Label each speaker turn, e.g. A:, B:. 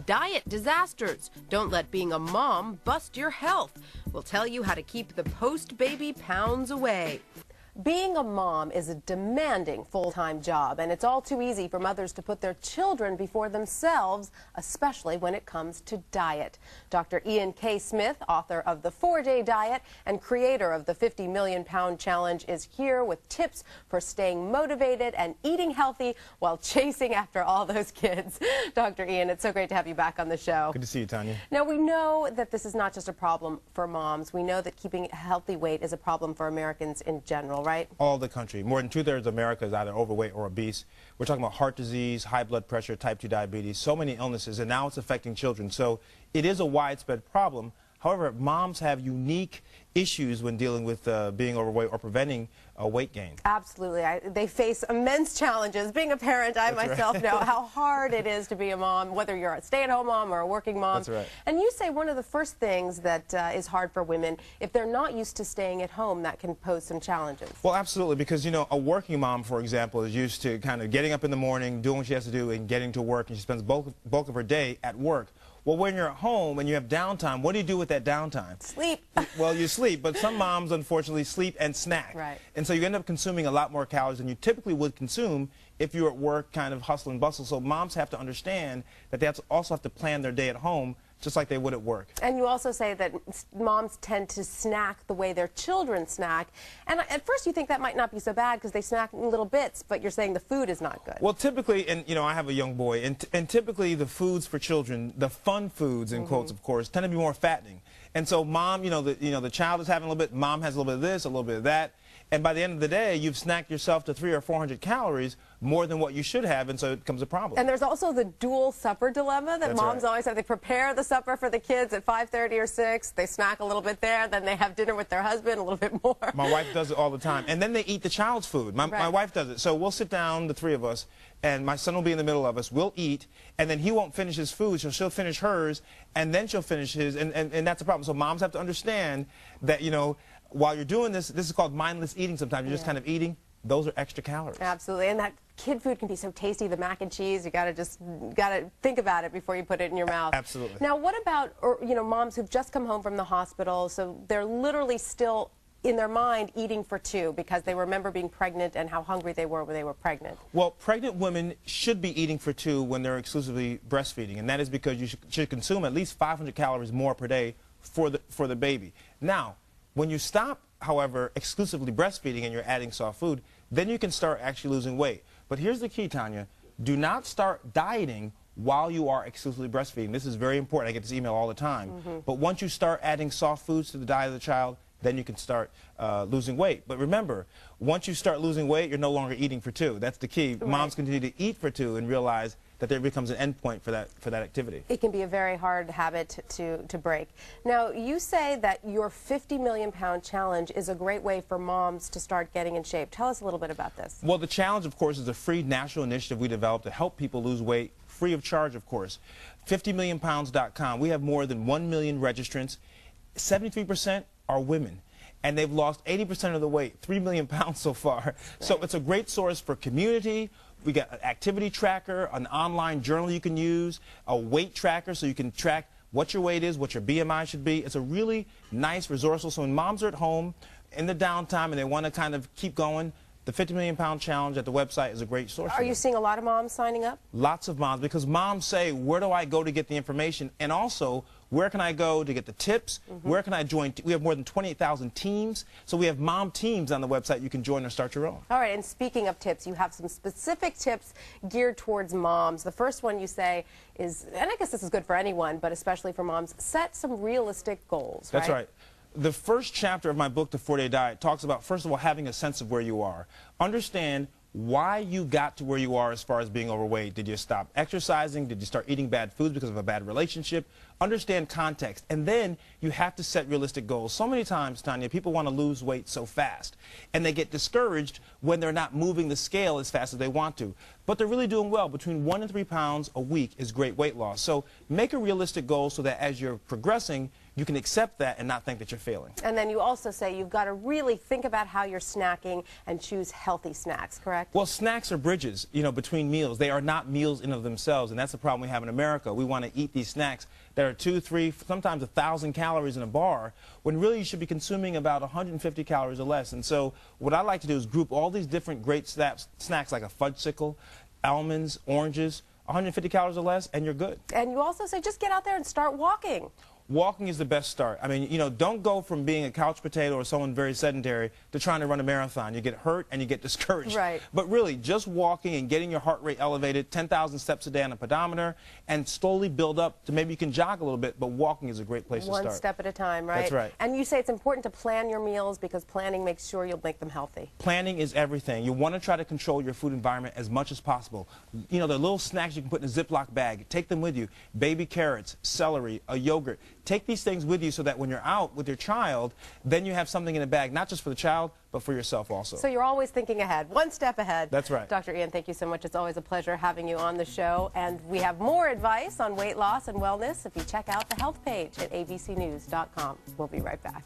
A: Diet disasters. Don't let being a mom bust your health. We'll tell you how to keep the post-baby pounds away. Being a mom is a demanding full-time job, and it's all too easy for mothers to put their children before themselves, especially when it comes to diet. Dr. Ian K. Smith, author of The 4-Day Diet and creator of the 50 Million Pound Challenge, is here with tips for staying motivated and eating healthy while chasing after all those kids. Dr. Ian, it's so great to have you back on the show.
B: Good to see you, Tanya.
A: Now, we know that this is not just a problem for moms. We know that keeping a healthy weight is a problem for Americans in general, right?
B: All the country. More than 2/3 of America is either overweight or obese. We're talking about heart disease, high blood pressure, type 2 diabetes, so many illnesses, and now it's affecting children. So it is a widespread problem. However, moms have unique issues when dealing with being overweight or preventing weight gain.
A: Absolutely. They face immense challenges. Being a parent, I myself know how hard it is to be a mom, whether you're a stay-at-home mom or a working mom.
B: That's right.
A: And you say one of the first things that is hard for women, if they're not used to staying at home, that can pose some challenges.
B: Well, absolutely, because, you know, a working mom, for example, is used to kind of getting up in the morning, doing what she has to do, and getting to work, and she spends bulk of her day at work. Well, when you're at home and you have downtime, what do you do with that downtime?
A: Sleep.
B: Well, you sleep, but some moms, unfortunately, sleep and snack.
A: Right.
B: And so you end up consuming a lot more calories than you typically would consume if you're at work kind of hustle and bustle. So moms have to understand that they also have to plan their day at home just like they would at work.
A: And you also say that moms tend to snack the way their children snack. And at first you think that might not be so bad because they snack in little bits, but you're saying the food is not good.
B: Well, typically, and you know, I have a young boy, and typically the foods for children, the fun foods in quotes, of course, tend to be more fattening. And so mom, the child is having a little bit, mom has a little bit of this, a little bit of that. And by the end of the day, you've snacked yourself to 300 or 400 calories more than what you should have, and so it becomes a problem.
A: And there's also the dual supper dilemma that moms always have. They prepare the supper for the kids at 5:30 or 6. They snack a little bit there. Then they have dinner with their husband a little bit more.
B: My wife does it all the time. And then they eat the child's food. My wife does it. So we'll sit down, the three of us, and my son will be in the middle of us. We'll eat, and then he won't finish his food, so she'll finish hers, and then she'll finish his, and that's a problem. So moms have to understand that, you know, while you're doing this, this is called mindless eating sometimes. You're just kind of eating. Those are extra calories.
A: Absolutely. And that kid food can be so tasty, the mac and cheese. You gotta think about it before you put it in your mouth.
B: Absolutely.
A: Now, what about, moms who've just come home from the hospital, so they're literally still in their mind eating for two because they remember being pregnant and how hungry they were when they were pregnant?
B: Well, pregnant women should be eating for two when they're exclusively breastfeeding, and that is because you should consume at least 500 calories more per day for the baby. Now, when you stop, however, exclusively breastfeeding and you're adding soft food, then you can start actually losing weight. But here's the key, Tanya. Do not start dieting while you are exclusively breastfeeding. This is very important. I get this email all the time. But once you start adding soft foods to the diet of the child, then you can start losing weight. But remember, once you start losing weight, you're no longer eating for two. That's the key. Right. Moms continue to eat for two and realize that there becomes an end point for that activity.
A: It can be a very hard habit to break. Now, you say that your 50 Million Pound Challenge is a great way for moms to start getting in shape. Tell us a little bit about this.
B: Well, the challenge, of course, is a free national initiative we developed to help people lose weight, free of charge, of course. 50millionpounds.com. We have more than 1 million registrants. 73% are women, and they've lost 80% of the weight, 3 million pounds so far. Right. So it's a great source for community. We got an activity tracker, an online journal you can use, a weight tracker so you can track what your weight is, what your BMI should be. It's a really nice, resourceful. So when moms are at home in the downtime and they want to kind of keep going, the 50 Million Pound Challenge at the website is a great source.
A: Are you seeing a lot of moms signing up? Lots
B: of moms, because moms say, where do I go to get the information? And also, where can I go to get the tips? Where can I join? We have more than 28,000 teams. So we have mom teams on the website you can join or start your own.
A: All right, and speaking of tips, you have some specific tips geared towards moms. The first one you say is, and I guess this is good for anyone, but especially for moms, set some realistic goals,
B: That's right. The first chapter of my book, The 4-Day Diet, talks about, first of all, having a sense of where you are. Understand why you got to where you are as far as being overweight. Did you stop exercising? Did you start eating bad foods because of a bad relationship? Understand context. And then you have to set realistic goals. So many times, Tanya, people want to lose weight so fast, and they get discouraged when they're not moving the scale as fast as they want to. But they're really doing well. Between 1 and 3 pounds a week is great weight loss. So make a realistic goal so that as you're progressing, you can accept that and not think that you're failing.
A: And then you also say you've got to really think about how you're snacking and choose healthy snacks, correct?
B: Well, snacks are bridges, you know, between meals. They are not meals in of themselves, and that's the problem we have in America. We want to eat these snacks that are 2, 3, sometimes 1,000 calories in a bar, when really you should be consuming about 150 calories or less. And so what I like to do is group all these different great snacks like a fudgesicle, almonds, oranges, 150 calories or less, and you're good.
A: And you also say just get out there and start walking.
B: Walking is the best start. I mean, you know, don't go from being a couch potato or someone very sedentary to trying to run a marathon. You get hurt and you get discouraged.
A: Right.
B: But really, just walking and getting your heart rate elevated, 10,000 steps a day on a pedometer, and slowly build up to maybe you can jog a little bit, but walking is a great place to start.
A: One step at a time, right?
B: That's right.
A: And you say it's important to plan your meals because planning makes sure you'll make them healthy.
B: Planning is everything. You want to try to control your food environment as much as possible. You know, the little snacks you can put in a Ziploc bag, take them with you. Baby carrots, celery, a yogurt. Take these things with you so that when you're out with your child, then you have something in the bag, not just for the child, but for yourself also.
A: So you're always thinking ahead, one step ahead.
B: That's right.
A: Dr. Ian, thank you so much. It's always a pleasure having you on the show. And we have more advice on weight loss and wellness if you check out the health page at abcnews.com. We'll be right back.